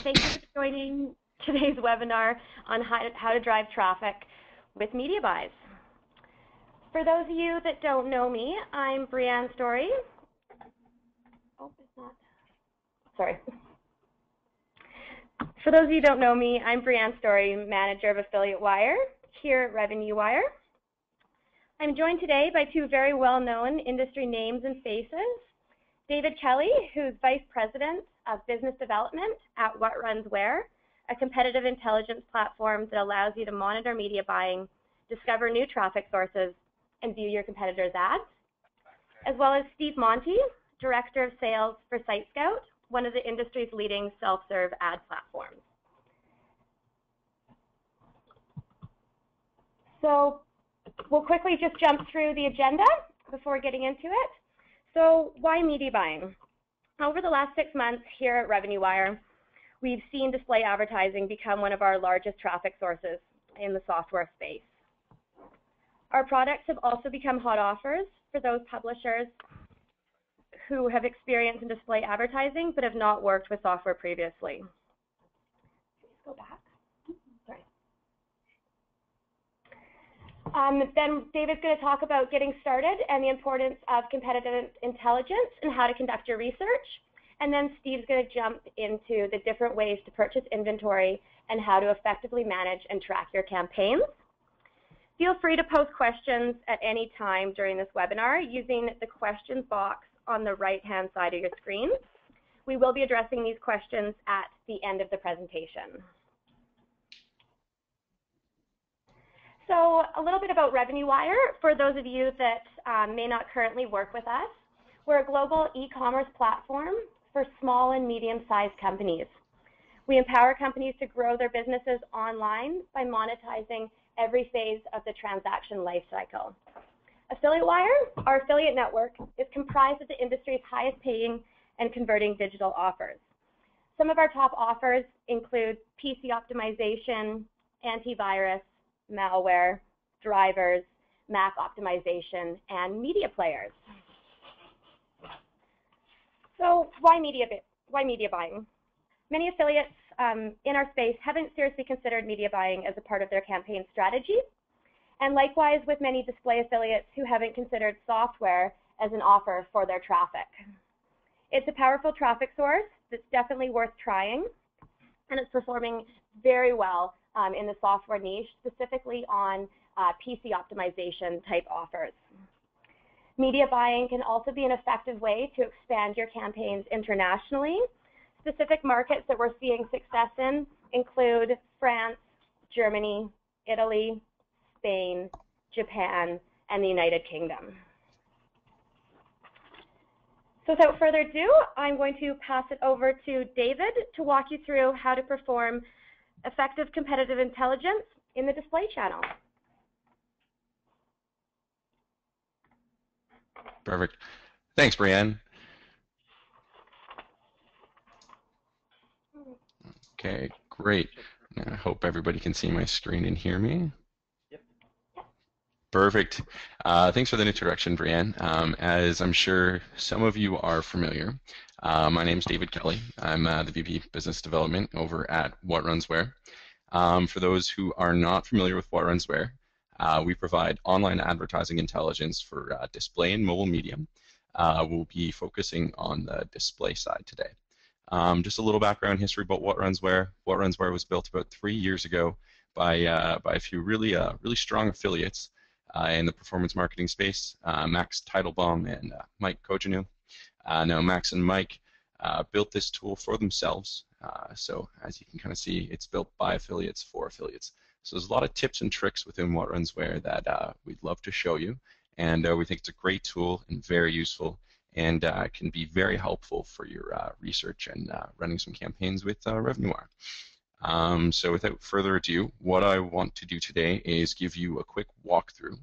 Thank you for joining today's webinar on how to drive traffic with media buys. For those of you that don't know me, I'm Brianne Story. Oh, it's not. Sorry. For those of you who don't know me, I'm Brianne Story, Manager of Affiliate Wire here at Revenue Wire. I'm joined today by two very well-known industry names and faces. David Kelly, who's Vice President of Business Development at What Runs Where, a competitive intelligence platform that allows you to monitor media buying, discover new traffic sources, and view your competitors' ads. As well as Steve Monty, Director of Sales for SiteScout, one of the industry's leading self-serve ad platforms. So we'll quickly just jump through the agenda before getting into it. So why media buying? Over the last 6 months here at Revenue Wire, we've seen display advertising become one of our largest traffic sources in the software space. Our products have also become hot offers for those publishers who have experience in display advertising but have not worked with software previously. Please go back. Sorry. Then David's going to talk about getting started and the importance of competitive intelligence and how to conduct your research. And then Steve's going to jump into the different ways to purchase inventory and how to effectively manage and track your campaigns. Feel free to post questions at any time during this webinar using the questions box on the right-hand side of your screen. We will be addressing these questions at the end of the presentation. So a little bit about Revenue Wire for those of you that may not currently work with us. We're a global e-commerce platform for small and medium-sized companies. We empower companies to grow their businesses online by monetizing every phase of the transaction lifecycle. Affiliate Wire, our affiliate network, is comprised of the industry's highest paying and converting digital offers. Some of our top offers include PC optimization, antivirus, malware, drivers, Mac optimization, and media players. So why media buying? Many affiliates in our space haven't seriously considered media buying as a part of their campaign strategy, and likewise with many display affiliates who haven't considered software as an offer for their traffic. It's a powerful traffic source that's definitely worth trying, and it's performing very well in the software niche, specifically on PC optimization type offers. Media buying can also be an effective way to expand your campaigns internationally. Specific markets that we're seeing success in include France, Germany, Italy, Spain, Japan, and the United Kingdom. So without further ado, I'm going to pass it over to David to walk you through how to perform effective competitive intelligence in the display channel. Perfect. Thanks, Brianne. Okay, great. I hope everybody can see my screen and hear me. Yep. Perfect. Thanks for the introduction, Brianne. As I'm sure some of you are familiar, my name is David Kelly. I'm the VP Business Development over at What Runs Where. For those who are not familiar with What Runs Where, we provide online advertising intelligence for display and mobile media. We'll be focusing on the display side today. Just a little background history about What Runs Where. What Runs Where was built about 3 years ago by a few really strong affiliates in the performance marketing space, Max Teitelbaum and Mike Kojanu. Now Max and Mike built this tool for themselves. So as you can kind of see, it's built by affiliates for affiliates. So there's a lot of tips and tricks within What Runs Where that we'd love to show you. And we think it's a great tool and very useful, and can be very helpful for your research and running some campaigns with Revenue Wire. So without further ado, what I want to do today is give you a quick walkthrough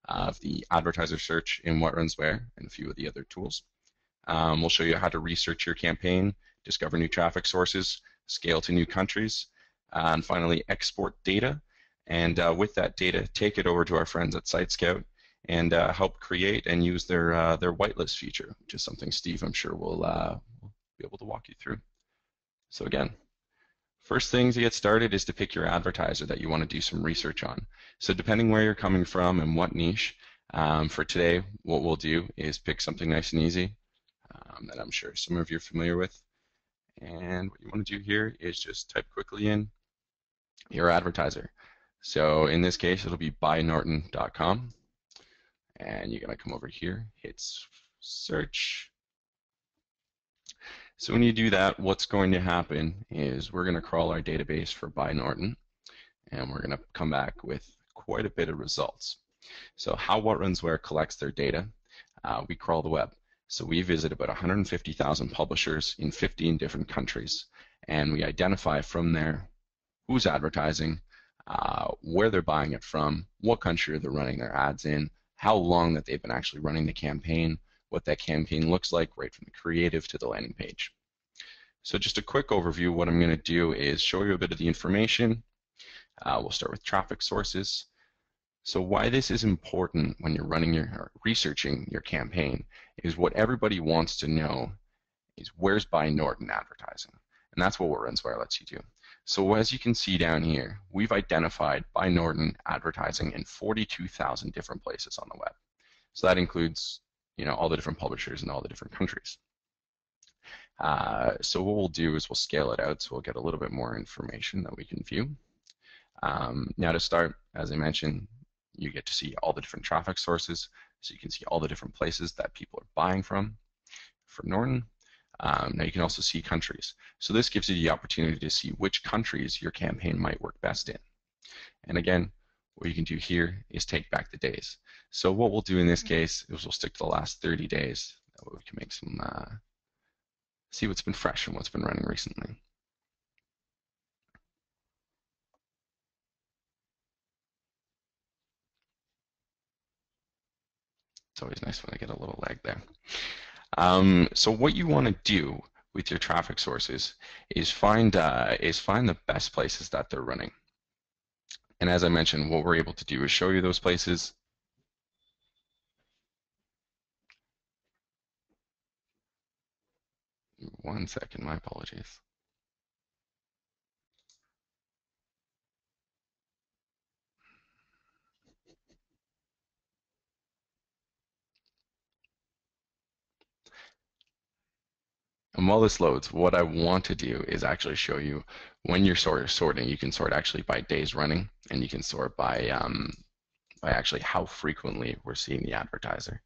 of the advertiser search in What Runs Where and a few of the other tools. We'll show you how to research your campaign, discover new traffic sources, scale to new countries, and finally export data. And with that data, take it over to our friends at SiteScout and help create and use their whitelist feature, which is something Steve, I'm sure, will be able to walk you through. So again, First thing to get started is to pick your advertiser that you want to do some research on. So depending where you're coming from and what niche, for today, what we'll do is pick something nice and easy that I'm sure some of you are familiar with. And what you want to do here is just type quickly in your advertiser. So in this case, it'll be buynorton.com. And you're going to come over here, hit search. So when you do that, what's going to happen is we're going to crawl our database for Buy Norton, and we're going to come back with quite a bit of results. So how What Runs Where collects their data, we crawl the web. So we visit about 150,000 publishers in 15 different countries, and we identify from there who's advertising, where they're buying it from, what country they're running their ads in, how long that they've been actually running the campaign, what that campaign looks like right from the creative to the landing page. So just a quick overview, what I'm going to do is show you a bit of the information. We'll start with traffic sources. So why this is important when you're running or researching your campaign is what everybody wants to know is where's Buy Norton advertising? And that's what What Runs Where lets you do. So as you can see down here, we've identified Buy Norton advertising in 42,000 different places on the web. So that includes, all the different publishers in all the different countries. So what we'll do is we'll scale it out so we'll get a little bit more information that we can view. Now to start, as I mentioned, you get to see all the different traffic sources, so you can see all the different places that people are buying from for Norton. Now you can also see countries. So this gives you the opportunity to see which countries your campaign might work best in. And again, what you can do here is take back the days. So what we'll do in this case is we'll stick to the last 30 days. That way we can make some, see what's been fresh and what's been running recently. It's always nice when I get a little lag there. So what you want to do with your traffic sources is find the best places that they're running. And as I mentioned, what we're able to do is show you those places. One second, my apologies. And while this loads, what I want to do is actually show you when you're sorting. You can sort actually by days running, and you can sort by actually how frequently we're seeing the advertiser.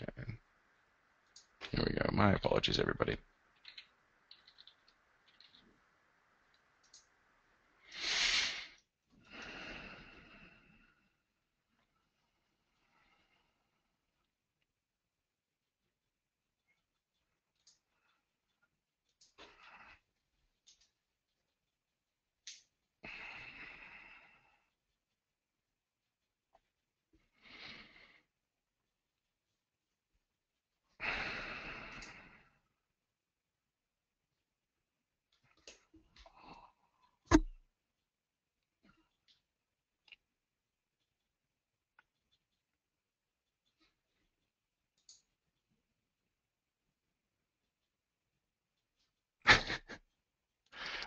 Okay. Here we go. My apologies, everybody.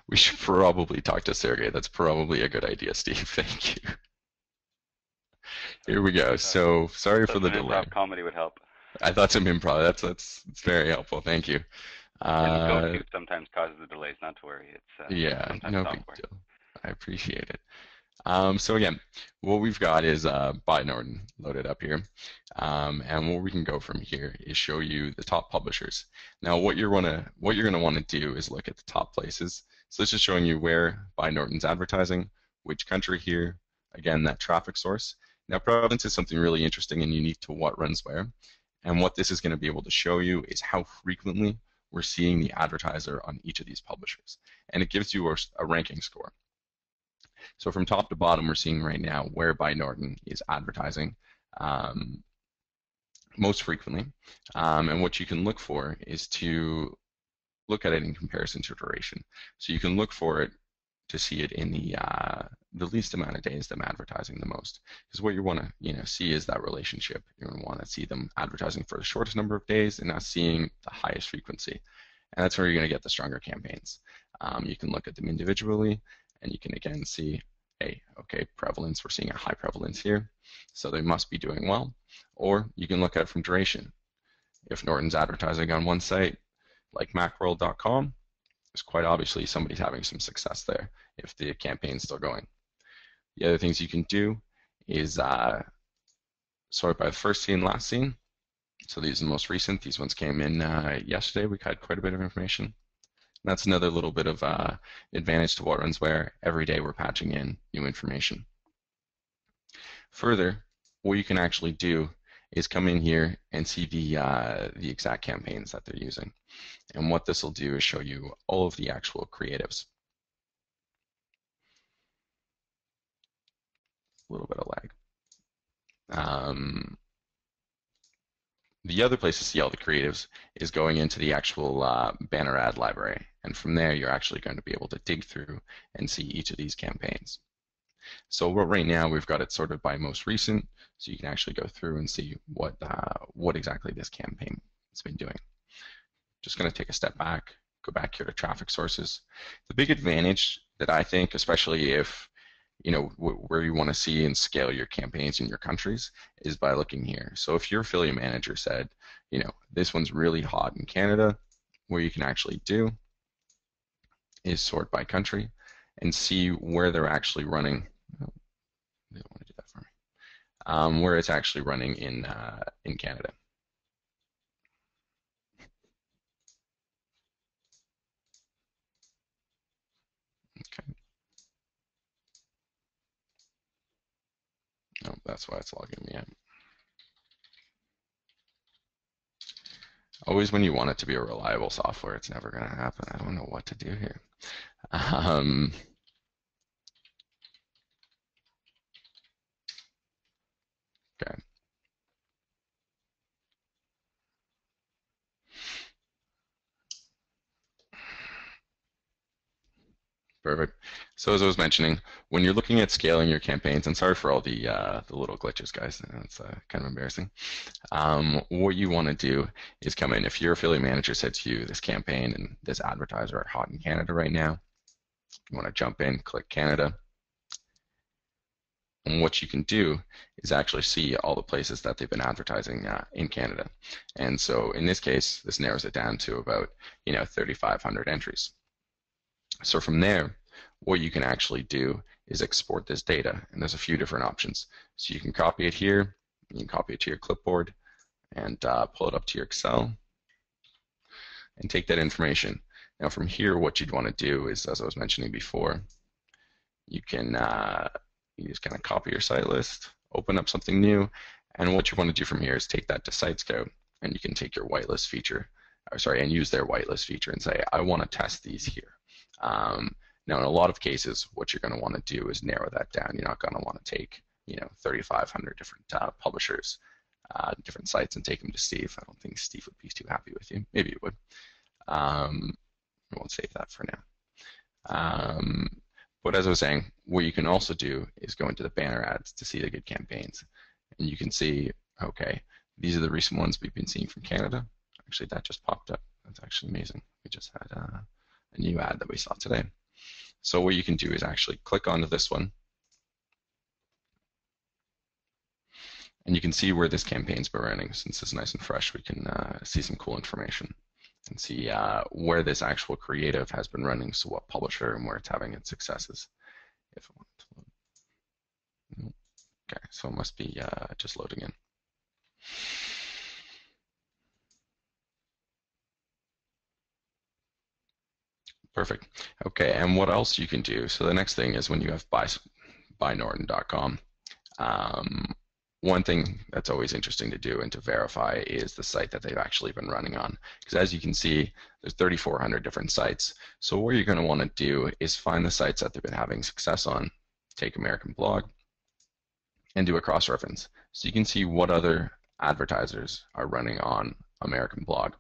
We should probably talk to Sergey. That's probably a good idea, Steve. Thank you. Here we go. So sorry for the delay. Improv comedy would help. I thought some improv. That's very helpful. Thank you. And the sometimes causes the delays. Not to worry. It's yeah, no software. big deal. I appreciate it. So again, what we've got is Buy Norton loaded up here, and where we can go from here is show you the top publishers. Now, what you're gonna want to do is look at the top places. So this is showing you where By Norton's advertising, which country here, again, that traffic source. Now, province is something really interesting and unique to what runs where. And what this is going to be able to show you is how frequently we're seeing the advertiser on each of these publishers. And it gives you a ranking score. So from top to bottom, we're seeing right now where By Norton is advertising most frequently. And what you can look for is to look at it in comparison to duration. So you can look for it to see it in the least amount of days them advertising the most. Because what you want to see is that relationship. You want to see them advertising for the shortest number of days and not seeing the highest frequency. And that's where you're going to get the stronger campaigns. You can look at them individually, and you can again see, hey, okay, prevalence, we're seeing a high prevalence here, so they must be doing well. Or you can look at it from duration. If Norton's advertising on one site, like macworld.com, it's quite obviously somebody's having some success there if the campaign's still going. The other things you can do is sort by the first scene, last scene. So these are the most recent. These ones came in yesterday. We had quite a bit of information. And that's another little bit of advantage to what runs where. Every day we're patching in new information. Further, what you can actually do is come in here and see the exact campaigns that they're using. And what this will do is show you all of the actual creatives. A little bit of lag. The other place to see all the creatives is going into the actual banner ad library. And from there, you're actually going to be able to dig through and see each of these campaigns. So right now, we've got it sorted by most recent, so you can actually go through and see what exactly this campaign has been doing. Just going to take a step back, go back here to traffic sources. The big advantage that I think, especially if where you want to see and scale your campaigns in your countries, is by looking here. So if your affiliate manager said, this one's really hot in Canada, what you can actually do is sort by country and see where they're actually running. Oh, they don't want to do that for me. Where it's actually running in Canada. Okay. No, that's why it's logging me out. Always when you want it to be a reliable software, it's never going to happen. I don't know what to do here. Okay. Perfect. So as I was mentioning, when you're looking at scaling your campaigns, and sorry for all the little glitches, guys, it's kind of embarrassing. What you want to do is come in. If your affiliate manager said to you, this campaign and this advertiser are hot in Canada right now, you want to jump in, click Canada. And what you can do is actually see all the places that they've been advertising in Canada. And so in this case, this narrows it down to about 3,500 entries. So from there, what you can actually do is export this data, and there's a few different options. So you can copy it here, you can copy it to your clipboard, and pull it up to your Excel, and take that information. Now from here, what you'd want to do is, as I was mentioning before, you can you just kind of copy your site list, open up something new, and what you want to do from here is take that to SiteScout, and you can take your whitelist feature, and use their whitelist feature and say, I want to test these here. Now, in a lot of cases, what you're going to want to do is narrow that down. You're not going to want to take 3,500 different publishers, different sites, and take them to Steve. I don't think Steve would be too happy with you. Maybe he would. I won't save that for now. But as I was saying, what you can also do is go into the banner ads to see the good campaigns. And you can see, okay, these are the recent ones we've been seeing from Canada. Actually, that just popped up. That's actually amazing. We just had a new ad that we saw today. So what you can do is actually click onto this one. And you can see where this campaign's been running. Since it's nice and fresh, we can see some cool information and see where this actual creative has been running, so what publisher and where it's having its successes. If I want to load. Okay, so it must be just loading in. Perfect. Okay, and what else you can do? So the next thing is when you have buynorton.com. One thing that's always interesting to do and to verify is the site that they've actually been running on. Because as you can see, there's 3,400 different sites. So what you're going to want to do is find the sites that they've been having success on, take American Blog, and do a cross-reference. So you can see what other advertisers are running on American Blog.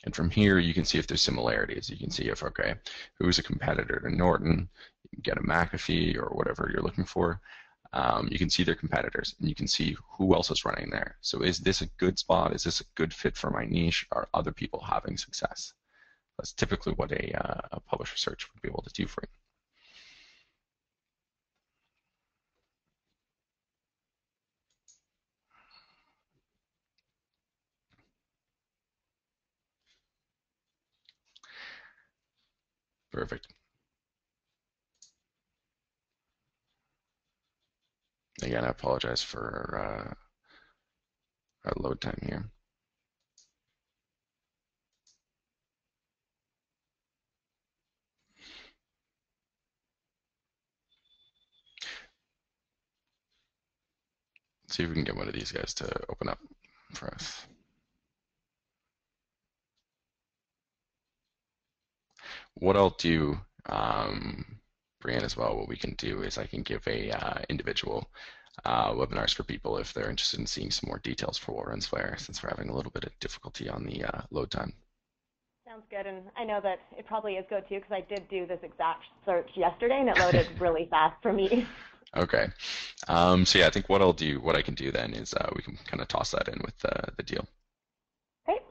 And from here, you can see if there's similarities. You can see if, okay, who's a competitor to Norton, you can get a McAfee or whatever you're looking for. You can see their competitors, and you can see who else is running there. So is this a good spot? Is this a good fit for my niche? Are other people having success? That's typically what a publisher search would be able to do for you. Perfect. Again, I apologize for our load time here. See if we can get one of these guys to open up for us. What I'll do, Brianne, as well, what we can do is I can give a individual webinars for people if they're interested in seeing some more details for What Runs Where, since we're having a little bit of difficulty on the load time. Sounds good, and I know that it probably is go-to because I did do this exact search yesterday, and it loaded really fast for me. Okay. So yeah, I think what I can do then is we can kind of toss that in with the deal. Great.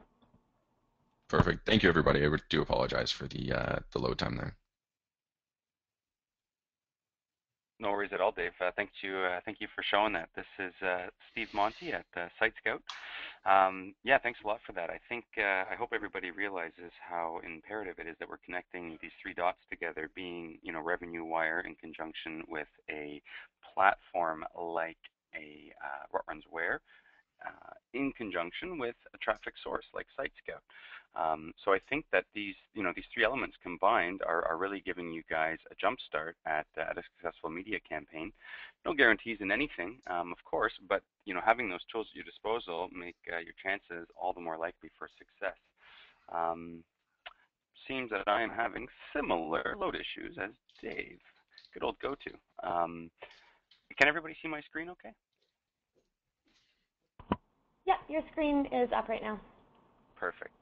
Perfect. Thank you, everybody. I do apologize for the load time there. No worries at all, Dave. Thank you for showing that. This is Steve Monty at Site Scout. Yeah, thanks a lot for that. I hope everybody realizes how imperative it is that we're connecting these three dots together, being Revenue Wire in conjunction with a platform like a What Runs Where, in conjunction with a traffic source like Site Scout. So I think that these three elements combined are really giving you guys a jump start at a successful media campaign. No guarantees in anything, of course, but having those tools at your disposal make your chances all the more likely for success. Seems that I am having similar load issues as Dave. Good old go-to. Can everybody see my screen okay? Yeah, your screen is up right now. Perfect.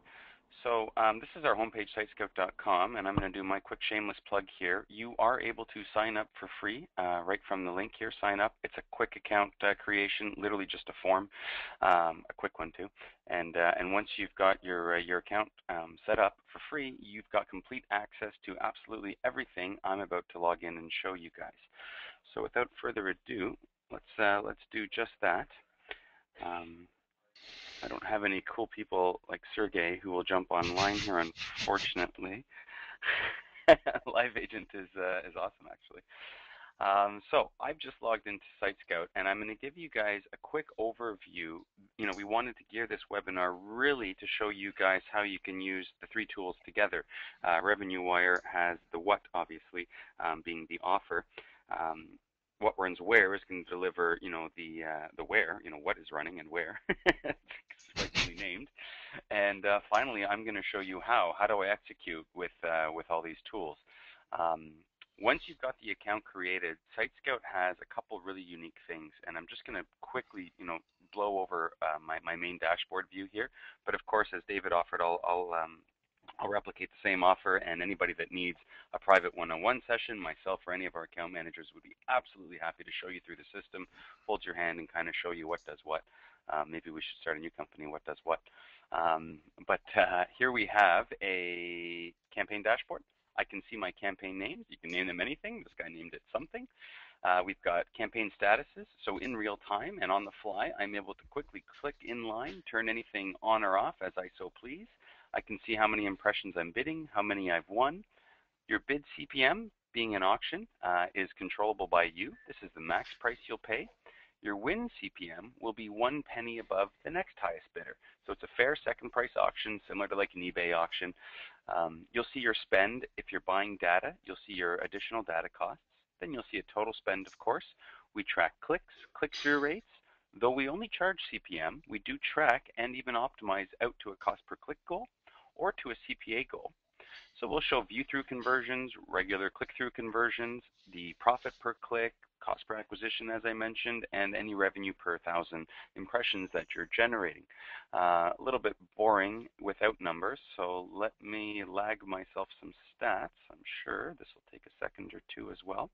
So this is our homepage, sitescout.com, and I'm going to do my quick shameless plug here. You are able to sign up for free right from the link here. Sign up. It's a quick account creation, literally just a form, a quick one too. And once you've got your account set up for free, you've got complete access to absolutely everything I'm about to log in and show you guys. So without further ado, let's do just that. I don't have any cool people like Sergey who will jump online here, unfortunately. Live Agent is awesome, actually. So I've just logged into Site Scout, and I'm going to give you guys a quick overview. We wanted to gear this webinar really to show you guys how you can use the three tools together. Revenue Wire has the what, obviously, being the offer. What Runs Where is going to deliver, the where, what is running and where. It's rightly named. And finally, I'm going to show you how. How do I execute with all these tools? Once you've got the account created, Site Scout has a couple really unique things, and I'm just going to quickly, blow over my main dashboard view here. But of course, as David offered, I'll replicate the same offer, and anybody that needs a private one-on-one session, myself or any of our account managers would be absolutely happy to show you through the system, hold your hand, and kind of show you what does what. Maybe we should start a new company, what does what. But here we have a campaign dashboard. I can see my campaign names. You can name them anything. This guy named it something. We've got campaign statuses, so in real time and on the fly, I'm able to quickly click in line, turn anything on or off as I so please. I can see how many impressions I'm bidding, how many I've won. Your bid CPM, being an auction, is controllable by you. This is the max price you'll pay. Your win CPM will be 1 penny above the next highest bidder. So it's a fair second price auction, similar to like an eBay auction. You'll see your spend. If you're buying data, you'll see your additional data costs. Then you'll see a total spend, of course. We track clicks, click-through rates. Though we only charge CPM, we do track and even optimize out to a cost per click goal or to a CPA goal. So we'll show view-through conversions, regular click-through conversions, the profit per click, cost per acquisition, as I mentioned, and any revenue per 1,000 impressions that you're generating. A little bit boring without numbers, so let me lag myself some stats. I'm sure this will take a second or two as well.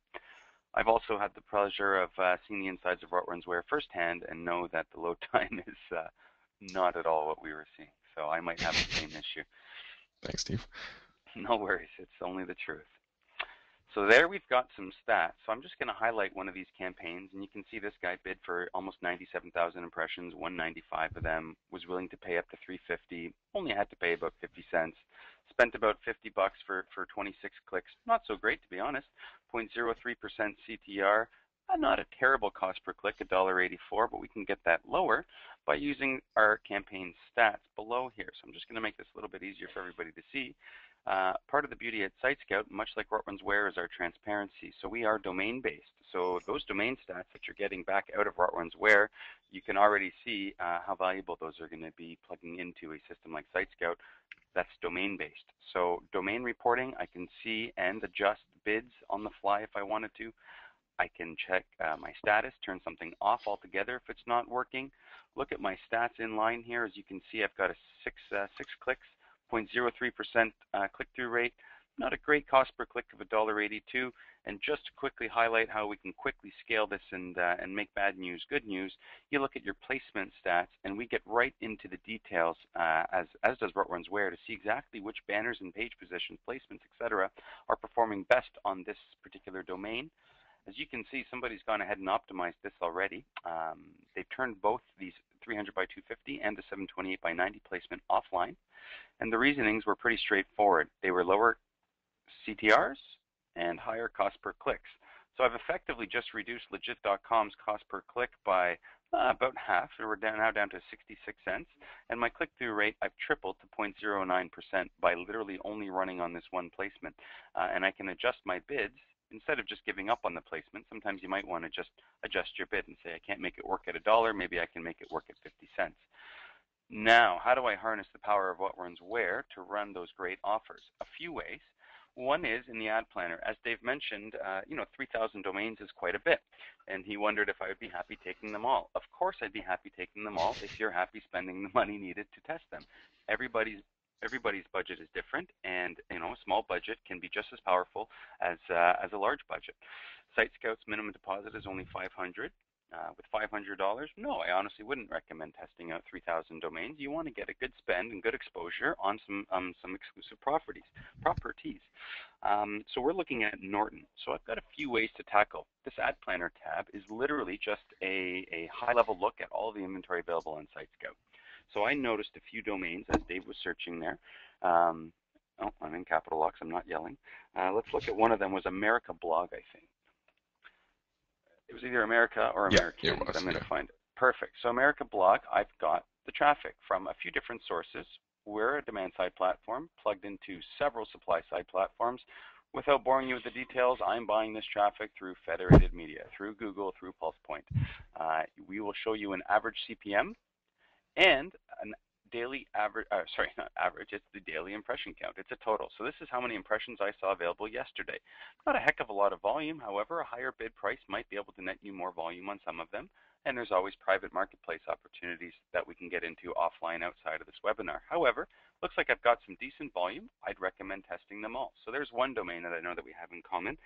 I've also had the pleasure of seeing the insides of What Runs Where firsthand and know that the load time is not at all what we were seeing. So I might have the same issue. Thanks, Steve. No worries, it's only the truth. So there we've got some stats. So I'm just going to highlight one of these campaigns, and you can see this guy bid for almost 97,000 impressions, 195 of them, was willing to pay up to $350, only had to pay about 50 cents, spent about $50 for 26 clicks. Not so great, to be honest. 0.03% CTR, not a terrible cost per click, $1.84, but we can get that lower by using our campaign stats below here. So I'm just going to make this a little bit easier for everybody to see. Part of the beauty at SiteScout, much like What Runs Where, is our transparency. So we are domain-based. So those domain stats that you're getting back out of What Runs Where, you can already see how valuable those are going to be plugging into a system like SiteScout that's domain-based. So domain reporting, I can see and adjust bids on the fly if I wanted to. I can check my status, turn something off altogether if it's not working. Look at my stats in line here. As you can see, I've got a six clicks, 0.03% click-through rate. Not a great cost per click of $1.82. And just to quickly highlight how we can quickly scale this and make bad news good news, you look at your placement stats, and we get right into the details, as does What Runs Where, to see exactly which banners and page positions, placements, etc., are performing best on this particular domain. As you can see, somebody's gone ahead and optimized this already. They've turned both these 300 by 250 and the 728 by 90 placement offline. And the reasonings were pretty straightforward. They were lower CTRs and higher cost per clicks. So I've effectively just reduced Legit.com's cost per click by about half. We're now down to 66 cents. And my click-through rate, I've tripled to 0.09% by literally only running on this one placement. And I can adjust my bids. Instead of just giving up on the placement, sometimes you might want to just adjust your bid and say, I can't make it work at $1, maybe I can make it work at 50 cents. Now, how do I harness the power of What Runs Where to run those great offers? A few ways. One is in the ad planner. As Dave mentioned, 3,000 domains is quite a bit, and he wondered if I would be happy taking them all. Of course I'd be happy taking them all if you're happy spending the money needed to test them. Everybody's budget is different, and a small budget can be just as powerful as a large budget. SiteScout's minimum deposit is only $500. With $500, no, I honestly wouldn't recommend testing out 3,000 domains. You want to get a good spend and good exposure on some exclusive properties. So we're looking at Norton. So I've got a few ways to tackle. This Ad Planner tab is literally just a high-level look at all the inventory available on SiteScout. So I noticed a few domains as Dave was searching there. Oh, I'm in capital locks. I'm not yelling. Let's look at one of them. Was America Blog, I think. It was either America or American. It was, I'm going to find it. Perfect. So America Blog, I've got the traffic from a few different sources. We're a demand-side platform plugged into several supply-side platforms. Without boring you with the details, I'm buying this traffic through Federated Media, through Google, through PulsePoint. We will show you an average CPM and an daily average, sorry, not average, it's the daily impression count. It's a total. So this is how many impressions I saw available yesterday. Not a heck of a lot of volume. However, a higher bid price might be able to net you more volume on some of them. And there's always private marketplace opportunities that we can get into offline outside of this webinar. However, looks like I've got some decent volume. I'd recommend testing them all. So there's one domain that I know that we have in common.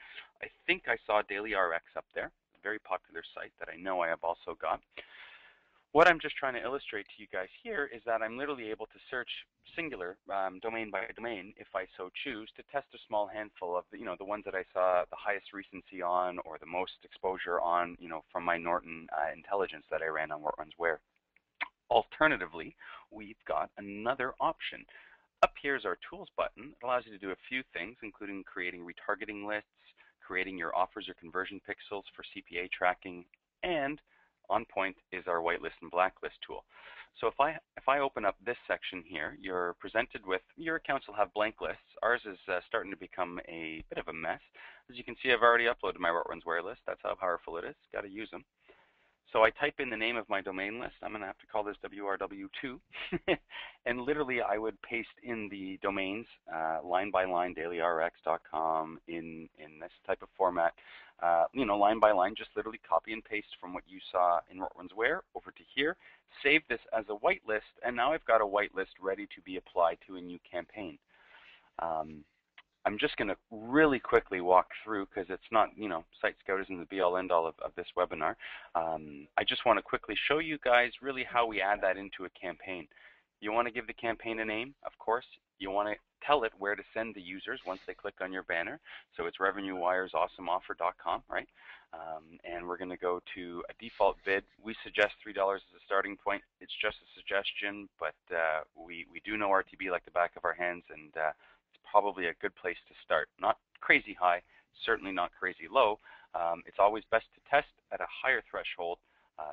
I think I saw Daily RX up there, a very popular site that I know I have also got. What I'm just trying to illustrate to you guys here is that I'm literally able to search singular domain by domain if I so choose to test a small handful of the ones that I saw the highest recency on or the most exposure on from my Norton intelligence that I ran on What Runs Where. Alternatively, we've got another option. Up here is our tools button. It allows you to do a few things, including creating retargeting lists, creating your offers or conversion pixels for CPA tracking, and On point is our whitelist and blacklist tool. So if I open up this section here, you're presented with, your accounts will have blank lists. Ours is starting to become a bit of a mess. As you can see, I've already uploaded my RootRunsWhere list. That's how powerful it is. Got to use them. So I type in the name of my domain list. I'm going to have to call this WRW2. And literally, I would paste in the domains line by line, dailyrx.com in this type of format. You know, line by line, just literally copy and paste from what you saw in RootRunsWhere over to here. Save this as a whitelist, and now I've got a whitelist ready to be applied to a new campaign. I'm just going to really quickly walk through, because it's not, you know, SiteScout isn't the be-all end-all of this webinar. I just want to quickly show you guys really how we add that into a campaign. You want to give the campaign a name, of course. You want to tell it where to send the users once they click on your banner. So it's RevenueWiresAwesomeOffer.com, right? And we're going to go to a default bid. We suggest $3 as a starting point. It's just a suggestion, but we do know RTB like the back of our hands, and probably a good place to start. Not crazy high, certainly not crazy low. It's always best to test at a higher threshold.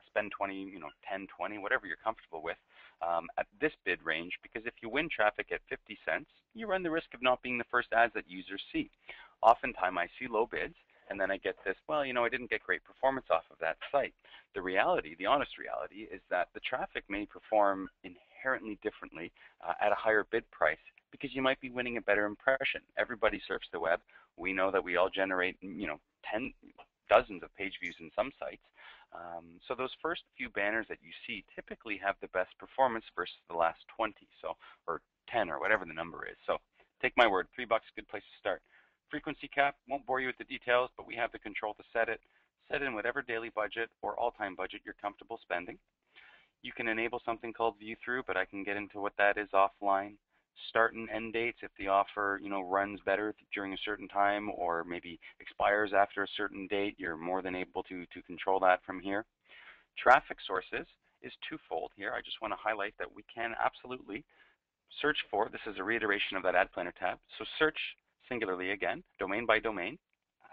Spend 20, you know, 10, 20, whatever you're comfortable with at this bid range, because if you win traffic at 50 cents, you run the risk of not being the first ads that users see. Oftentimes I see low bids, and then I get this, well, you know, I didn't get great performance off of that site. The reality, the honest reality, is that the traffic may perform inherently differently at a higher bid price, because you might be winning a better impression. Everybody surfs the web. We know that we all generate, you know, dozens of page views in some sites. So those first few banners that you see typically have the best performance versus the last 20, so, or 10, or whatever the number is. So take my word, $3, good place to start. Frequency cap, won't bore you with the details, but we have the control to set it. Set in whatever daily budget or all-time budget you're comfortable spending. You can enable something called view through, but I can get into what that is offline. Start and end dates if the offer, you know, runs better during a certain time, or maybe expires after a certain date. You're more than able to control that from here. Traffic sources is twofold here. I just want to highlight that we can absolutely search for, this is a reiteration of that Ad Planner tab, so search singularly again, domain by domain,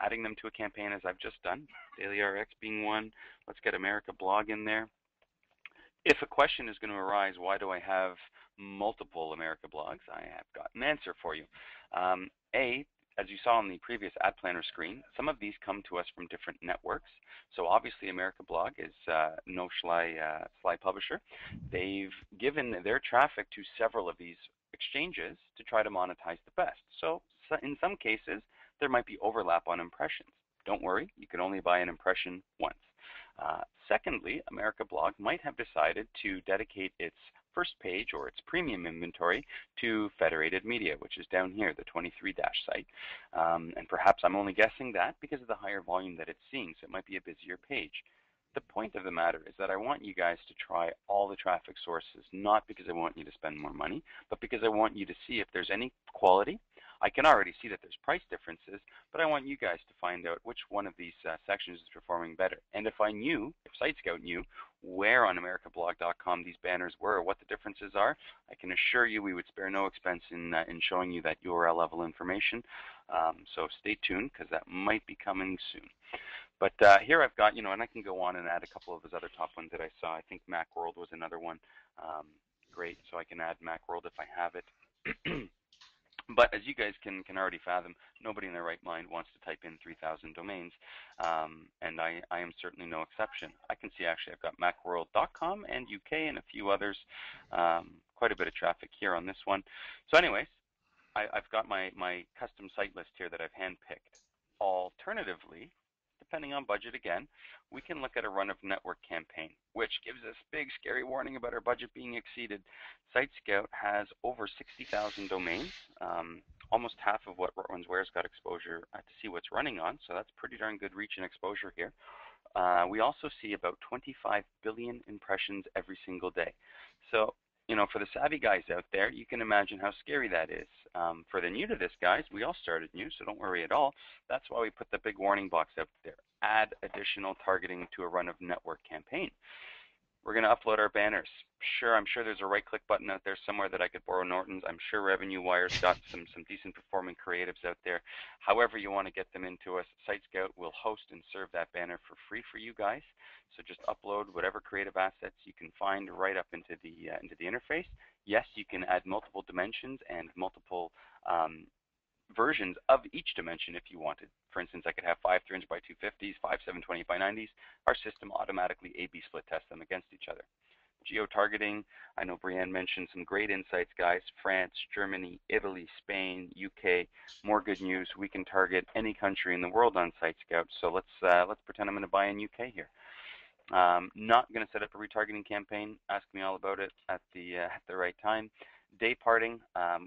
adding them to a campaign as I've just done, DailyRx being one. Let's get America Blog in there. If a question is going to arise, why do I have multiple America blogs? I have got an answer for you. As you saw on the previous Ad Planner screen, some of these come to us from different networks. So obviously America Blog is no Sly publisher. They've given their traffic to several of these exchanges to try to monetize the best. So in some cases, there might be overlap on impressions. Don't worry, you can only buy an impression once. Secondly, America Blog might have decided to dedicate its first page or its premium inventory to Federated Media, which is down here, the 23 site. And perhaps I'm only guessing that because of the higher volume that it's seeing, so it might be a busier page. The point of the matter is that I want you guys to try all the traffic sources, not because I want you to spend more money, but because I want you to see if there's any quality. I can already see that there's price differences, but I want you guys to find out which one of these sections is performing better. And if SiteScout knew where on americablog.com these banners were or what the differences are, I can assure you we would spare no expense in showing you that URL level information. So stay tuned, because that might be coming soon. But here I've got, you know, and I can go on and add a couple of those other top ones that I saw. I think Macworld was another one. Great, so I can add Macworld if I have it. But as you guys can already fathom, nobody in their right mind wants to type in 3,000 domains, and I am certainly no exception. I can see actually I've got macworld.com and UK and a few others, quite a bit of traffic here on this one. So anyways, I've got my custom site list here that I've handpicked. Alternatively, depending on budget again, we can look at a run of network campaign, which gives us big scary warning about our budget being exceeded. SiteScout has over 60,000 domains, almost half of what RootRunsWhere's got exposure to see what's running on, so that's pretty darn good reach and exposure here. We also see about 25 billion impressions every single day. So, you know, for the savvy guys out there, you can imagine how scary that is. For the new to this guys, we all started new, so don't worry at all. That's why we put the big warning box out there. Add additional targeting to a run of network campaign. We're going to upload our banners. Sure, I'm sure there's a right-click button out there somewhere that I could borrow Norton's. I'm sure Revenue Wire's got some decent performing creatives out there. However you want to get them into us, SiteScout will host and serve that banner for free for you guys. So just upload whatever creative assets you can find right up into the interface. Yes, you can add multiple dimensions and multiple versions of each dimension if you wanted. For instance, I could have 5 300 by 250s, 5 720 by 90s. Our system automatically A/B split tests them against each other. Geo-targeting, I know Brianne mentioned some great insights, guys. France, Germany, Italy, Spain, UK, more good news. We can target any country in the world on SiteScout. So let's pretend I'm going to buy in UK here. Not going to set up a retargeting campaign. Ask me all about it at the right time. Day parting,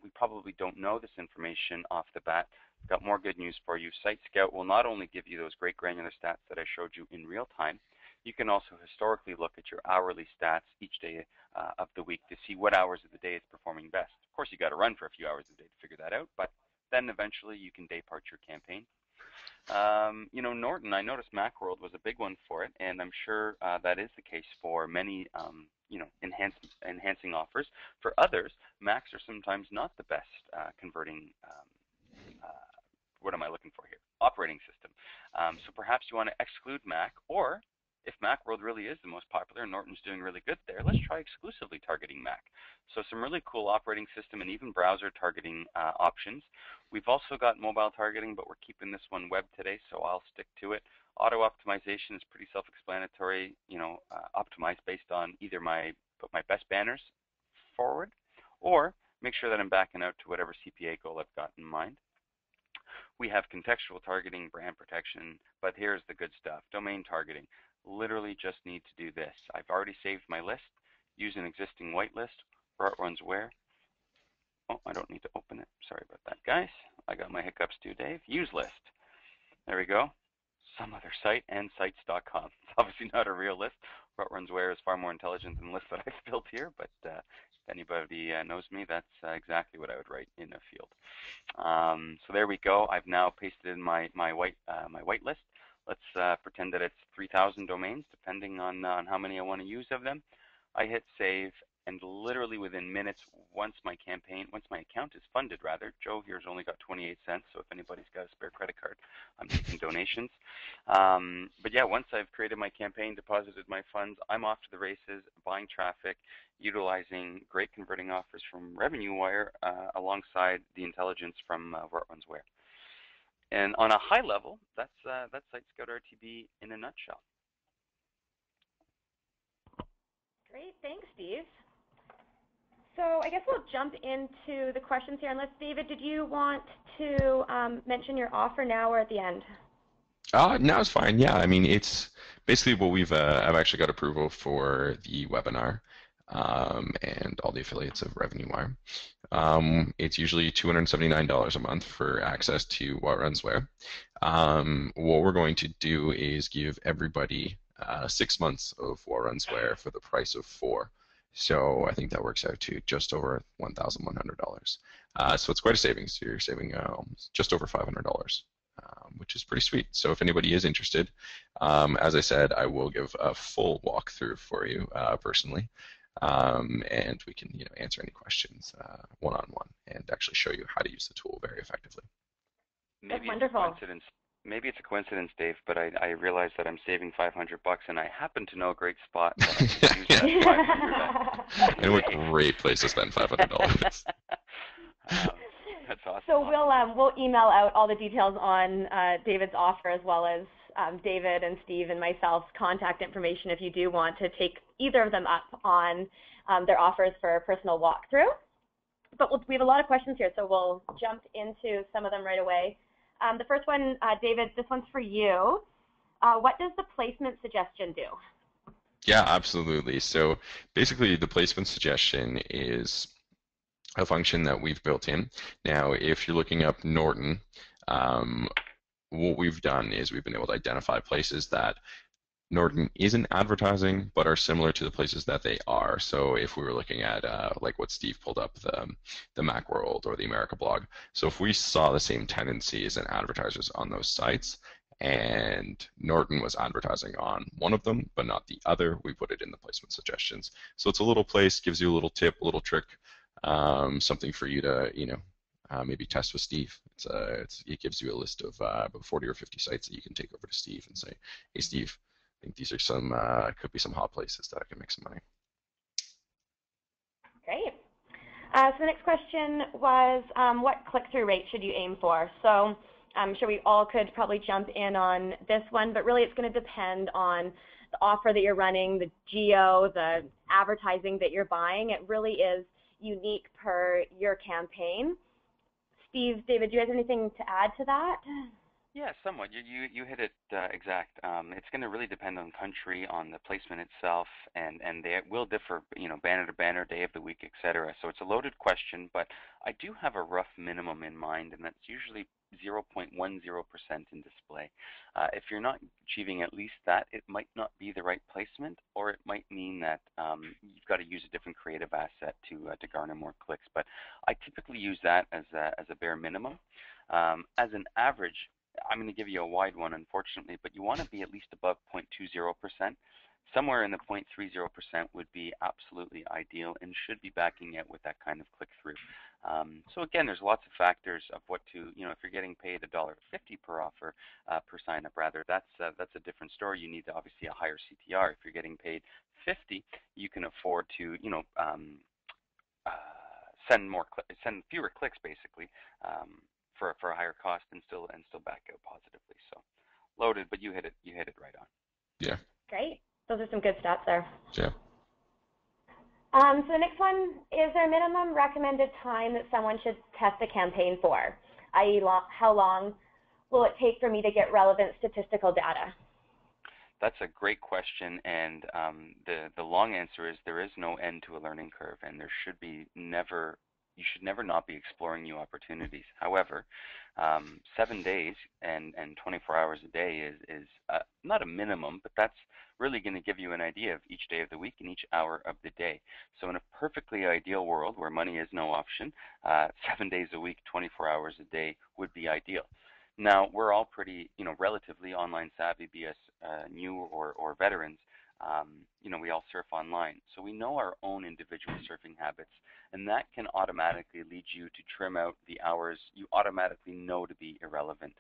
we probably don't know this information off the bat. Got more good news for you. SiteScout will not only give you those great granular stats that I showed you in real time, you can also historically look at your hourly stats each day of the week to see what hours of the day it's performing best. Of course, you got to run for a few hours a day to figure that out, but then eventually you can day part your campaign. You know, Norton, I noticed Macworld was a big one for it, and I'm sure that is the case for many, you know, enhancing offers. For others, Macs are sometimes not the best converting, what am I looking for here? Operating system. So perhaps you want to exclude Mac, or if Macworld really is the most popular and Norton's doing really good there, let's try exclusively targeting Mac. So some really cool operating system and even browser targeting options. We've also got mobile targeting, but we're keeping this one web today, so I'll stick to it. Auto optimization is pretty self-explanatory. You know, optimize based on either put my best banners forward, or make sure that I'm backing out to whatever CPA goal I've got in mind. We have contextual targeting, brand protection, but here's the good stuff. Domain targeting. Literally just need to do this. I've already saved my list. Use an existing whitelist. Where it runs where. Oh, I don't need to open it. Sorry about that, guys. I got my hiccups too, Dave. Use list. There we go. Some other site and sites.com. It's obviously not a real list. What runs where is far more intelligent than the list that I've built here, but if anybody knows me, that's exactly what I would write in a field. So there we go. I've now pasted in my white list. Let's pretend that it's 3,000 domains, depending on how many I want to use of them. I hit save, and literally within minutes, once my account is funded, rather, Joe here's only got 28 cents, so if anybody's got a spare credit card, I'm taking donations. But yeah, once I've created my campaign, deposited my funds, I'm off to the races, buying traffic, utilizing great converting offers from Revenue Wire alongside the intelligence from Where It Runs Where. And on a high level, that's SiteScout RTB in a nutshell. Great, thanks, Steve. So I guess we'll jump into the questions here. Unless, David, did you want to mention your offer now or at the end? Now it's fine. Yeah, I mean, it's basically what we've. I've actually got approval for the webinar and all the affiliates of Revenue Wire. It's usually $279 a month for access to What Runs Where. What we're going to do is give everybody 6 months of What Runs Where for the price of 4. So I think that works out to just over $1,100. So it's quite a savings. So you're saving just over $500, which is pretty sweet. So if anybody is interested, as I said, I will give a full walkthrough for you personally, and we can answer any questions one-on-one and actually show you how to use the tool very effectively. That's wonderful. Maybe it's a coincidence, Dave, but I realized that I'm saving $500, and I happen to know a great spot that I can use that $500. And what a great place to spend $500. That's awesome. So we'll email out all the details on David's offer, as well as David and Steve and myself's contact information if you do want to take either of them up on their offers for a personal walkthrough. But we have a lot of questions here, so we'll jump into some of them right away. The first one, David, this one's for you. What does the placement suggestion do? Yeah, absolutely. So basically, the placement suggestion is a function that we've built in. Now, if you're looking up Norton, what we've done is we've been able to identify places that Norton isn't advertising, but are similar to the places that they are. So if we were looking at like what Steve pulled up, the Macworld or the America blog. So if we saw the same tendencies and advertisers on those sites, and Norton was advertising on one of them, but not the other. We put it in the placement suggestions. So it's a little place, gives you a little tip, a little trick, something for you to, maybe test with Steve. It gives you a list of about 40 or 50 sites that you can take over to Steve and say, hey, Steve, I think these are could be some hot places that I can make some money. Great. So the next question was, what click-through rate should you aim for? So I'm sure we all could probably jump in on this one, but really it's going to depend on the offer that you're running, the geo, the advertising that you're buying. It really is unique per your campaign. Steve, David, do you have anything to add to that? Yeah, somewhat. You hit it exact. It's going to really depend on country, on the placement itself, and they will differ, banner to banner, day of the week, etc. So it's a loaded question, but I do have a rough minimum in mind, and that's usually 0.10% in display. If you're not achieving at least that, it might not be the right placement, or it might mean that you've got to use a different creative asset to garner more clicks. But I typically use that as a bare minimum. As an average, I'm going to give you a wide one, unfortunately, but you want to be at least above 0.20%. Somewhere in the 0.30% would be absolutely ideal and should be backing it with that kind of click-through. So again, there's lots of factors of what to, if you're getting paid $1.50 per offer, per sign-up rather, that's a different story. You need obviously a higher CTR. If you're getting paid $50, you can afford to, send fewer clicks basically. For a higher cost and still back out positively. So loaded, but you hit it right on. Yeah. Great. Those are some good stats there. Yeah. So the next one, is there a minimum recommended time that someone should test a campaign for? I.e., how long will it take for me to get relevant statistical data? That's a great question, and the long answer is there is no end to a learning curve, and there should be you should never not be exploring new opportunities. However, 7 days and 24 hours a day is not a minimum, but that's really going to give you an idea of each day of the week and each hour of the day. So in a perfectly ideal world where money is no option, 7 days a week, 24 hours a day would be ideal. Now, we're all pretty, relatively online savvy, be us new or veterans. We all surf online. So we know our own individual surfing habits, and that can automatically lead you to trim out the hours you automatically know to be irrelevant.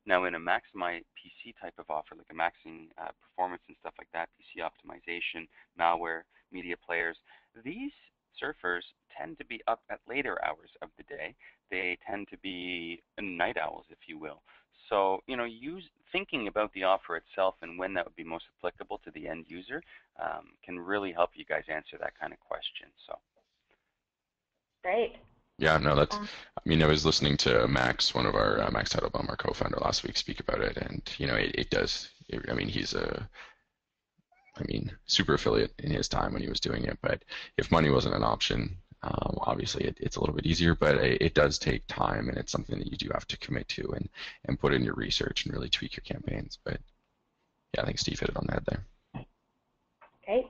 Now, in a Maximize PC type of offer, like a maxing performance and stuff like that, PC optimization, malware, media players, these surfers tend to be up at later hours of the day. They tend to be night owls, if you will. So, thinking about the offer itself and when that would be most applicable to the end user can really help you guys answer that kind of question. So, great. Yeah, no, I was listening to Max, one of our Max Teitelbaum, our co-founder, last week speak about it, and it does. He's super affiliate in his time when he was doing it, but if money wasn't an option, obviously it's a little bit easier, but it does take time, and it's something that you do have to commit to and put in your research and really tweak your campaigns. But yeah, I think Steve hit it on the head there. Great.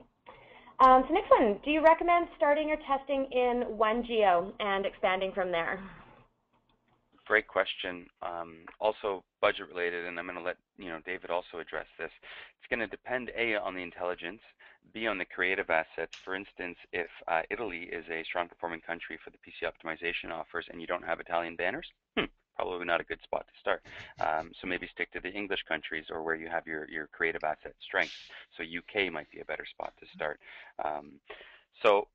So next one, do you recommend starting or testing in one geo and expanding from there? Great question. Also budget related, and I'm going to let David also address this. It's going to depend A, on the intelligence, B, on the creative assets. For instance, if Italy is a strong performing country for the PC optimization offers and you don't have Italian banners, probably not a good spot to start. So maybe stick to the English countries or where you have your creative asset strength. So UK might be a better spot to start. So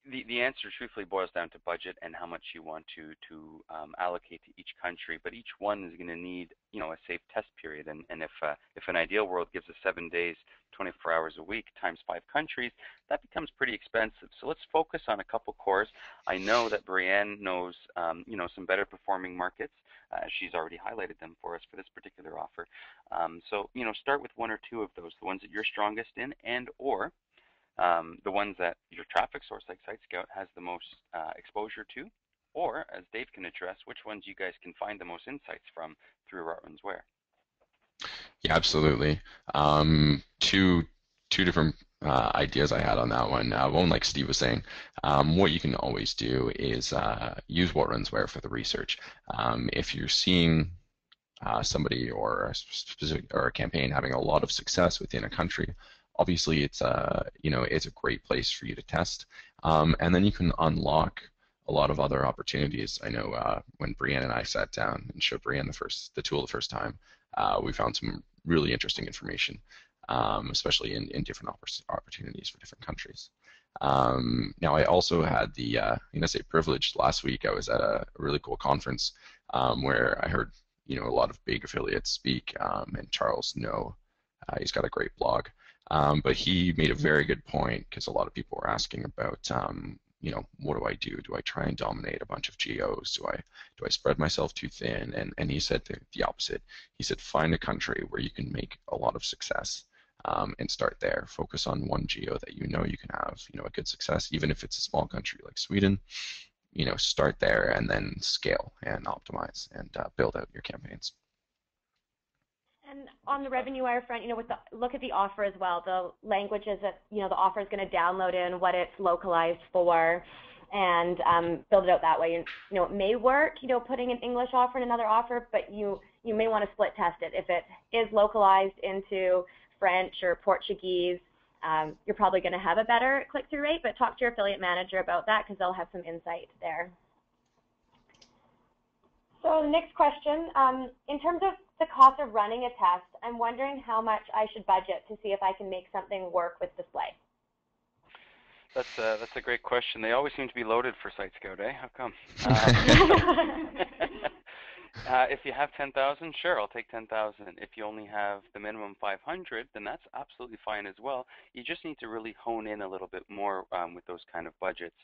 the answer truthfully boils down to budget and how much you want to allocate to each country, but each one is going to need a safe test period, and if an ideal world gives us 7 days, 24 hours a week times 5 countries, that becomes pretty expensive. So let's focus on a couple cores. I know that Brianne knows some better performing markets. She's already highlighted them for us for this particular offer. So start with 1 or 2 of those, the ones that you're strongest in, and or the ones that your traffic source like SiteScout has the most exposure to, or as Dave can address, which ones you guys can find the most insights from through Rotman's Ware. Yeah, absolutely. Two different ideas I had on that one. One, like Steve was saying, what you can always do is use What Runs Where for the research. If you're seeing somebody or a specific or a campaign having a lot of success within a country, obviously it's it's a great place for you to test, and then you can unlock a lot of other opportunities. I know when Brianne and I sat down and showed Brianne the tool the first time, we found some really interesting information, especially in different opportunities for different countries. Now, I also had the privilege last week. I was at a really cool conference where I heard a lot of big affiliates speak, and Charles No, he's got a great blog, but he made a very good point because a lot of people were asking about what do I do? Do I try and dominate a bunch of geos? Do I spread myself too thin? And he said the opposite. He said find a country where you can make a lot of success, and start there. Focus on one geo that you can have a good success, even if it's a small country like Sweden. Start there and then scale and optimize and build out your campaigns. And on the revenue wire front, look at the offer as well. The languages that the offer is going to download in, what it's localized for, and build it out that way. And it may work, putting an English offer and another offer, but you may want to split test it. If it is localized into French or Portuguese, you're probably going to have a better click-through rate. But talk to your affiliate manager about that because they'll have some insight there. So the next question, in terms of the cost of running a test, I'm wondering how much I should budget to see if I can make something work with display. That's a great question. They always seem to be loaded for SiteScout, eh? How come? If you have 10,000, sure, I'll take 10,000. If you only have the minimum 500, then that's absolutely fine as well. You just need to really hone in a little bit more with those kind of budgets.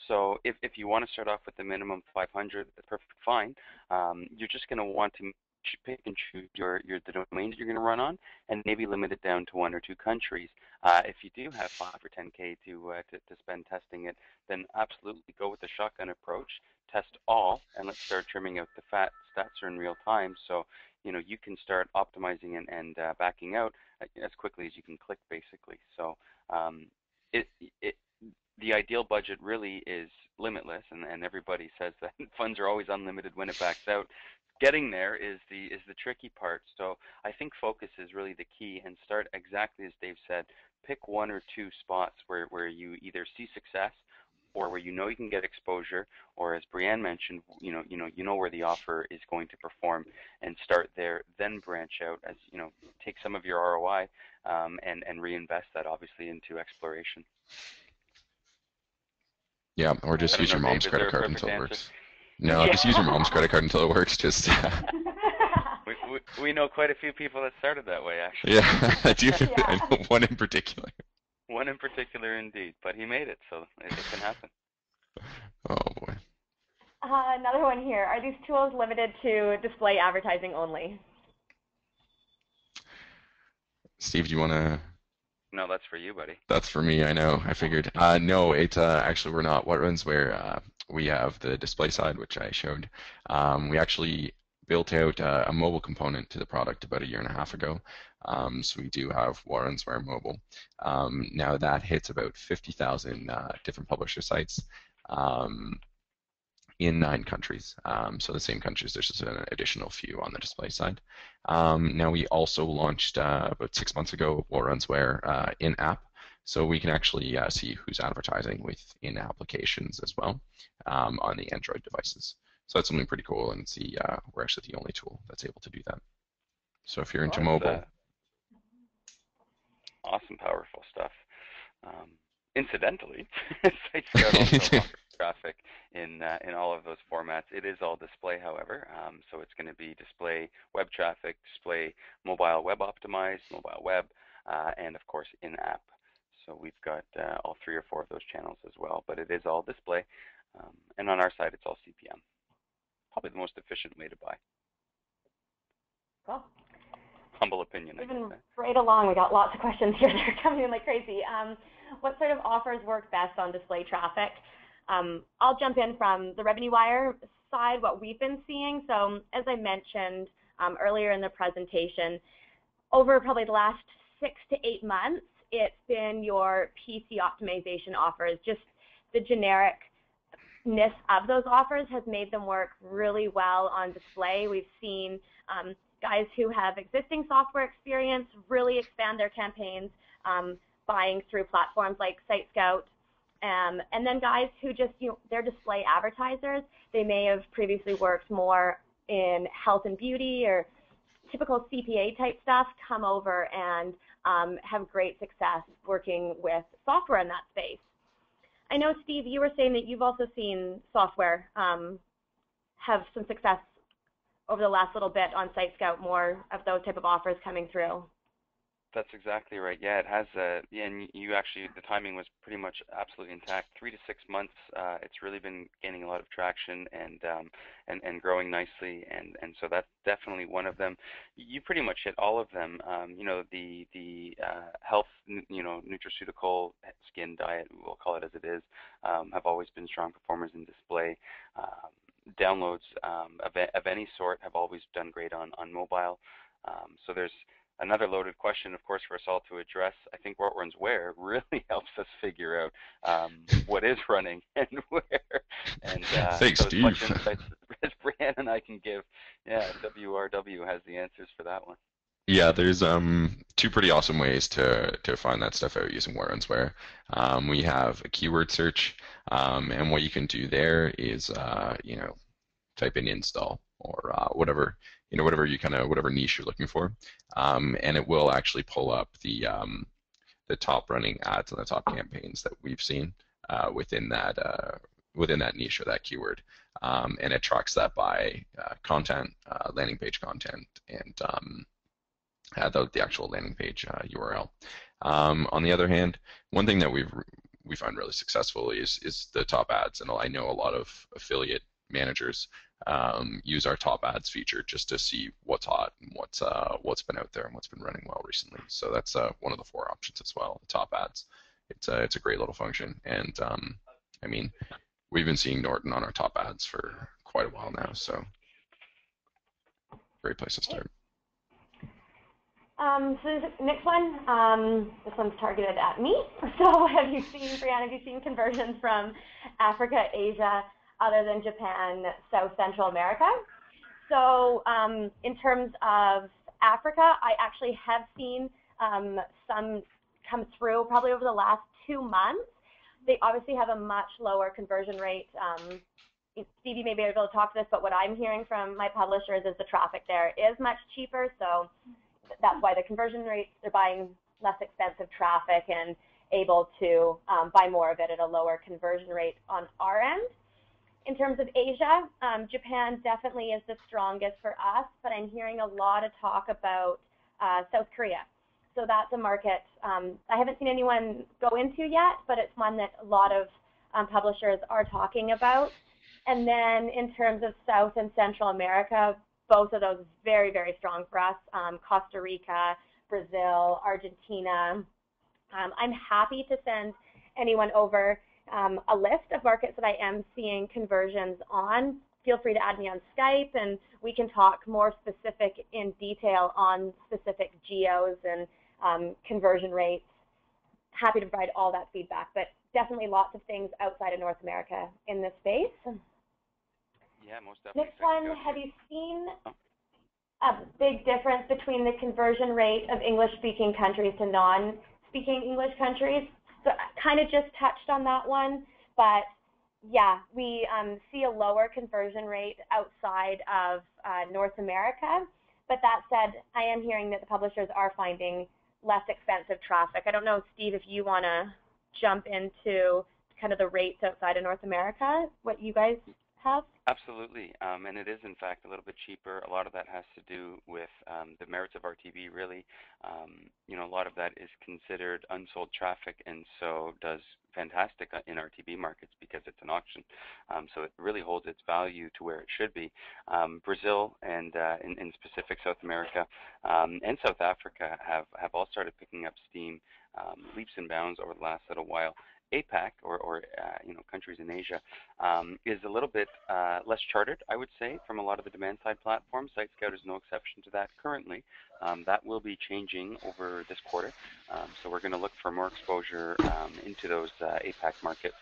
So if you want to start off with the minimum 500, that's perfectly fine. You're just going to want to pick and choose the domains you're going to run on, and maybe limit it down to 1 or 2 countries. If you do have 5 or 10K to spend testing it, then absolutely go with the shotgun approach. Test all, and let's start trimming out the fat. Stats are in real time, so you can start optimizing and backing out as quickly as you can click, basically. So the ideal budget really is limitless, and everybody says that funds are always unlimited when it backs out. Getting there is the tricky part. So I think focus is really the key, and start exactly as Dave said. Pick 1 or 2 spots where you either see success, or where you can get exposure, or as Brianne mentioned, you know where the offer is going to perform, and start there. Then branch out as take some of your ROI and reinvest that obviously into exploration. Yeah, or just use your mom's credit card until it works. No, just use your mom's credit card until it works. Just. We know quite a few people that started that way, actually. Yeah, I do. Yeah. I know one in particular. One in particular, indeed, but he made it, so it can happen. Oh boy. Another one here. Are these tools limited to display advertising only? Steve, do you want to? No, that's for you, buddy. That's for me. I know. I figured. No, it's actually we're not. What runs where we have the display side, which I showed. We actually built out a mobile component to the product about 1.5 years ago. So we do have Warrensware Mobile. Now that hits about 50,000 different publisher sites in 9 countries. So the same countries, there's just an additional few on the display side. Now we also launched about 6 months ago Warrensware in-app. So we can actually see who's advertising within applications as well on the Android devices. So that's something pretty cool, and we're actually the only tool that's able to do that. So if you're into mobile. Awesome, powerful stuff. Incidentally, SiteScout also offers traffic in all of those formats. It is all display, however, so it's going to be display web traffic, display mobile web optimized, mobile web, and of course in-app. So we've got all 3 or 4 of those channels as well, but it is all display, and on our side it's all CPM. Probably the most efficient way to buy. Cool. Humble opinion. Moving right along, we got lots of questions here. They're coming in like crazy. What sort of offers work best on display traffic? I'll jump in from the revenue wire side, what we've been seeing. So as I mentioned earlier in the presentation, over probably the last 6 to 8 months, it's been your PC optimization offers. Just the genericness of those offers has made them work really well on display. We've seen Guys who have existing software experience really expand their campaigns, buying through platforms like SiteScout. And then guys who just, they're display advertisers. They may have previously worked more in health and beauty or typical CPA type stuff, come over and have great success working with software in that space. I know, Steve, you were saying that you've also seen software have some success over the last little bit on SiteScout, more of those type of offers coming through. That's exactly right. Yeah, it has. And you actually, the timing was pretty much absolutely intact. 3 to 6 months. It's really been gaining a lot of traction and growing nicely. And so that's definitely one of them. You pretty much hit all of them. The health, nutraceutical skin diet, we'll call it as it is, have always been strong performers in display. Downloads of any sort have always done great on mobile. So there's another loaded question, of course, for us all to address. I think what runs where really helps us figure out what is running and where. And Thanks, so as much Steve. insight as Brianne and I can give, yeah, WRW has the answers for that one. Yeah, there's two pretty awesome ways to find that stuff out using Where Runs Where. We have a keyword search, and what you can do there is type in install or whatever whatever niche you're looking for, and it will actually pull up the top running ads and the top campaigns that we've seen within that niche or that keyword, and it tracks that by content, landing page content, and the actual landing page URL. On the other hand, one thing that we find really successful is the top ads, and I know a lot of affiliate managers use our top ads feature just to see what's hot and what's been out there and what's been running well recently. So that's one of the 4 options as well. The top ads, it's a great little function, and I mean, we've been seeing Norton on our top ads for quite a while now, so great place to start. So this next one, this one's targeted at me. So have you seen, Brianne, have you seen conversions from Africa, Asia, other than Japan, South Central America? So in terms of Africa, I actually have seen some come through probably over the last 2 months. They obviously have a much lower conversion rate. Stevie may be able to talk to this, but what I'm hearing from my publishers is the traffic there is much cheaper, so that's why the conversion rates, they're buying less expensive traffic and able to buy more of it at a lower conversion rate on our end. In terms of Asia, Japan definitely is the strongest for us, but I'm hearing a lot of talk about South Korea. So that's a market I haven't seen anyone go into yet, but it's one that a lot of publishers are talking about. And then in terms of South and Central America, both of those very, very strong for us. Costa Rica, Brazil, Argentina. I'm happy to send anyone over a list of markets that I am seeing conversions on. Feel free to add me on Skype, and we can talk more specific in detail on specific geos and conversion rates. Happy to provide all that feedback, but definitely lots of things outside of North America in this space. Yeah, most definitely. Next one, have you seen a big difference between the conversion rate of English-speaking countries to non-speaking English countries? So I kind of just touched on that one, but yeah, we see a lower conversion rate outside of North America. But that said, I am hearing that the publishers are finding less expensive traffic. I don't know, Steve, if you want to jump into kind of the rates outside of North America, what you guys have? Absolutely, and it is in fact a little bit cheaper. A lot of that has to do with the merits of RTB, really. A lot of that is considered unsold traffic, and so does fantastic in RTB markets because it's an auction. So it really holds its value to where it should be. Brazil and in specific South America and South Africa have all started picking up steam leaps and bounds over the last little while. APAC, or countries in Asia, is a little bit less charted, I would say, from a lot of the demand-side platforms. SiteScout is no exception to that currently. That will be changing over this quarter. So we're going to look for more exposure into those APAC markets,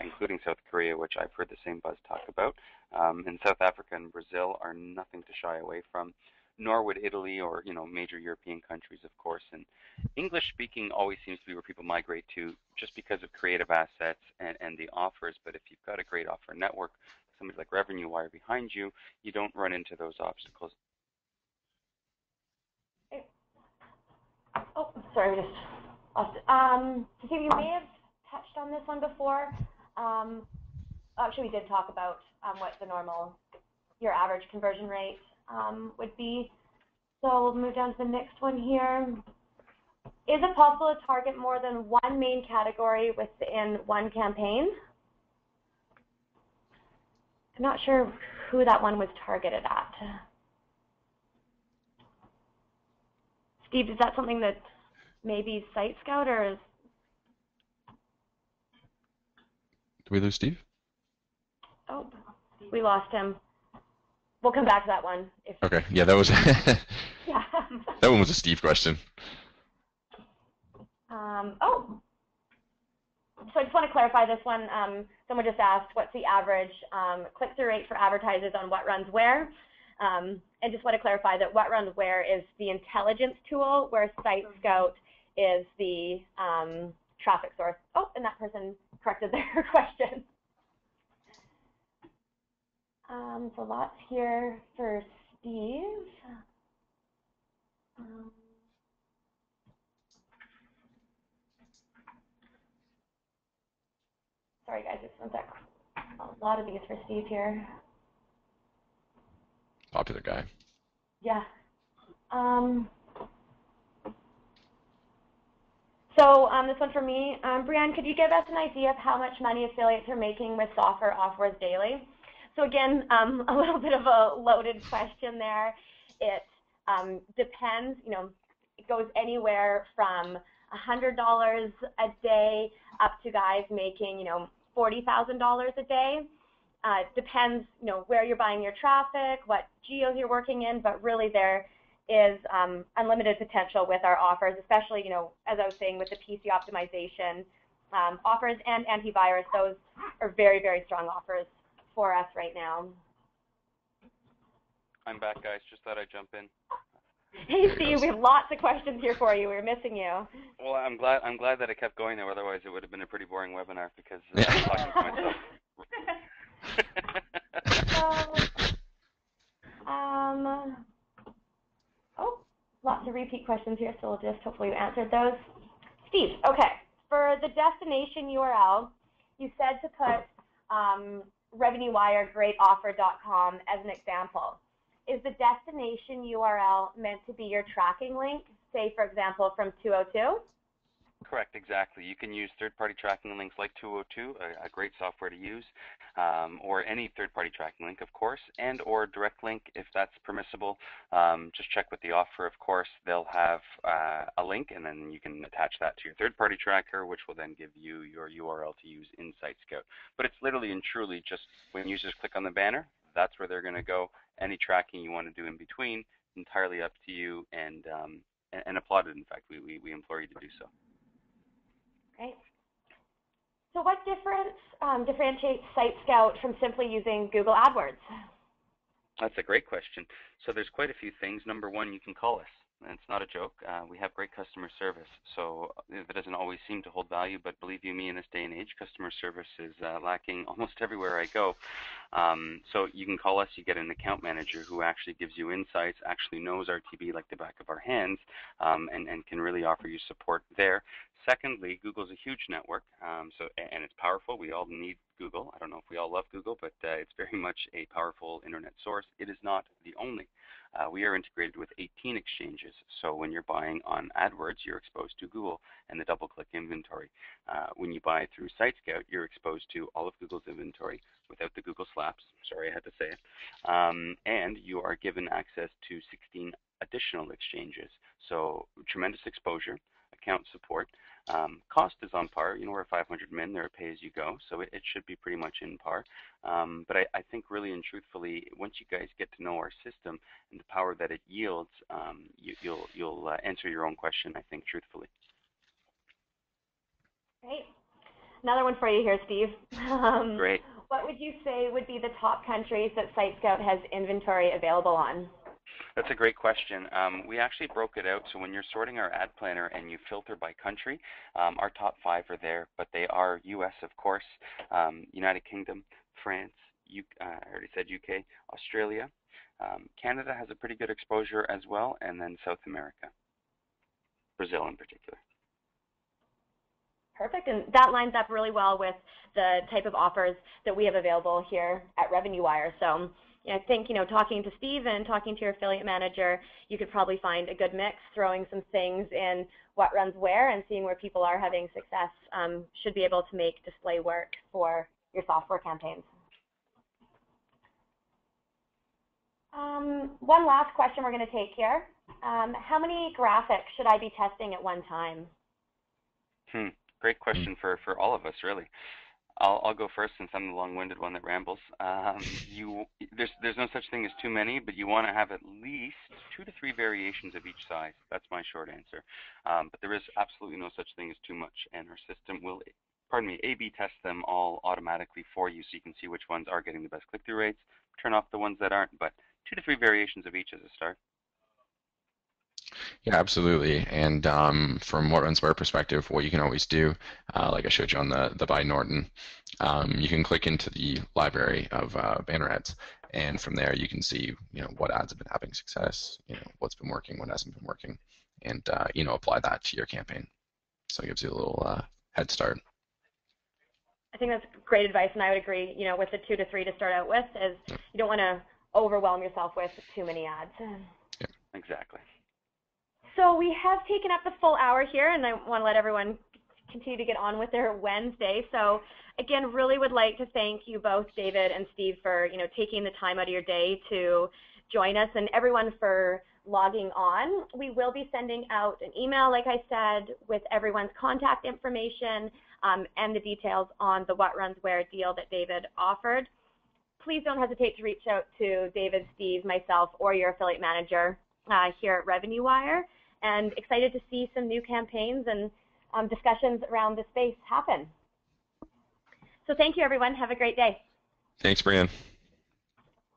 including South Korea, which I've heard the same buzz talk about. And South Africa and Brazil are nothing to shy away from. nor would Italy or major European countries, of course. And English speaking always seems to be where people migrate to, just because of creative assets and the offers. But if you've got a great offer network, somebody like Revenue Wire behind you, you don't run into those obstacles. Oh, sorry, we just lost it. Steve, you may have touched on this one before. Actually, we did talk about what your average conversion rate would be. So we'll move down to the next one here. Is it possible to target more than one main category within one campaign? I'm not sure who that one was targeted at. Steve, is that something that maybe Site Scout or is... Did we lose Steve? Oh, we lost him. We'll come back to that one. Okay, yeah, that was yeah. That one was a Steve question. So I just want to clarify this one. Someone just asked, what's the average click-through rate for advertisers on What Runs Where? And just want to clarify that What Runs Where is the intelligence tool, where Site Scout is the traffic source. Oh, and that person corrected their question. So lots here for Steve. Sorry guys, just one sec. A lot of these for Steve here. Popular guy. Yeah. So this one for me. Brianne, could you give us an idea of how much money affiliates are making with software offers daily? So again, a little bit of a loaded question there. It depends, it goes anywhere from $100 a day up to guys making, $40,000 a day. It depends, where you're buying your traffic, what geos you're working in, but really there is unlimited potential with our offers, especially, as I was saying, with the PC optimization offers and antivirus. Those are very, very strong offers for us right now. I'm back, guys. Just thought I'd jump in. Hey, Steve, we have lots of questions here for you. We were missing you. Well, I'm glad that I kept going there. Otherwise, it would have been a pretty boring webinar because I'm talking to myself. Oh, lots of repeat questions here, so we'll just hopefully you answered those. Steve, okay, for the destination URL, you said to put RevenueWire.greatoffer.com as an example. Is the destination URL meant to be your tracking link, say, for example, from 202? Correct, exactly. You can use third-party tracking links like 202, a great software to use, or any third-party tracking link, of course, and or direct link if that's permissible. Just check with the offer, of course. They'll have a link, and then you can attach that to your third-party tracker, which will then give you your URL to use in Site Scout. But it's literally and truly just when users click on the banner, that's where they're going to go. Any tracking you want to do in between, entirely up to you, and applauded. In fact, we implore you to do so. Great. So what differentiates Site Scout from simply using Google AdWords? That's a great question. So there's quite a few things. Number one, you can call us. And it's not a joke. We have great customer service. So that doesn't always seem to hold value, but believe you me, in this day and age, customer service is lacking almost everywhere I go. So you can call us. You get an account manager who actually gives you insights, actually knows RTB like the back of our hands, and can really offer you support there. Secondly, Google's a huge network, and it's powerful. We all need Google. I don't know if we all love Google, but it's very much a powerful internet source. It is not the only. We are integrated with 18 exchanges, so when you're buying on AdWords, you're exposed to Google and the double-click inventory. When you buy through Site Scout, you're exposed to all of Google's inventory without the Google slaps. Sorry, I had to say it. And you are given access to 16 additional exchanges, so tremendous exposure, account support. Cost is on par. We're 500 min, they're pay-as-you-go, so it should be pretty much in par. But I think really and truthfully, once you guys get to know our system and the power that it yields, you'll answer your own question, I think, truthfully. Great. Another one for you here, Steve. Great. What would you say would be the top countries that Site Scout has inventory available on? That's a great question. We actually broke it out, so when you're sorting our ad planner and you filter by country, our top 5 are there, but they are US, of course, United Kingdom, France, I already said UK, Australia. Canada has a pretty good exposure as well, and then South America, Brazil in particular. Perfect, and that lines up really well with the type of offers that we have available here at RevenueWire. So I think, talking to Steve and talking to your affiliate manager, you could probably find a good mix, throwing some things in what runs where and seeing where people are having success should be able to make display work for your software campaigns. One last question we're going to take here. How many graphics should I be testing at one time? Great question for all of us, really. I'll go first since I'm the long-winded one that rambles. There's no such thing as too many, but you want to have at least 2 to 3 variations of each size. That's my short answer. But there is absolutely no such thing as too much, and our system will, A/B test them all automatically for you so you can see which ones are getting the best click-through rates, turn off the ones that aren't, but 2 to 3 variations of each as a start. Yeah, absolutely. And from What Runs Where perspective, what you can always do, like I showed you on the by Norton, you can click into the library of banner ads, and from there you can see, what ads have been having success, what's been working, what hasn't been working, and apply that to your campaign. So it gives you a little head start. I think that's great advice, and I would agree. With the 2 to 3 to start out with, is you don't want to overwhelm yourself with too many ads. Yeah. Exactly. So we have taken up the full hour here, and I want to let everyone continue to get on with their Wednesday. So again, really would like to thank you both, David and Steve, for taking the time out of your day to join us, and everyone for logging on. We will be sending out an email, like I said, with everyone's contact information and the details on the What Runs Where deal that David offered. Please don't hesitate to reach out to David, Steve, myself, or your affiliate manager here at RevenueWire. And excited to see some new campaigns and discussions around the space happen. So thank you, everyone. Have a great day. Thanks, Brian.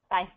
Bye.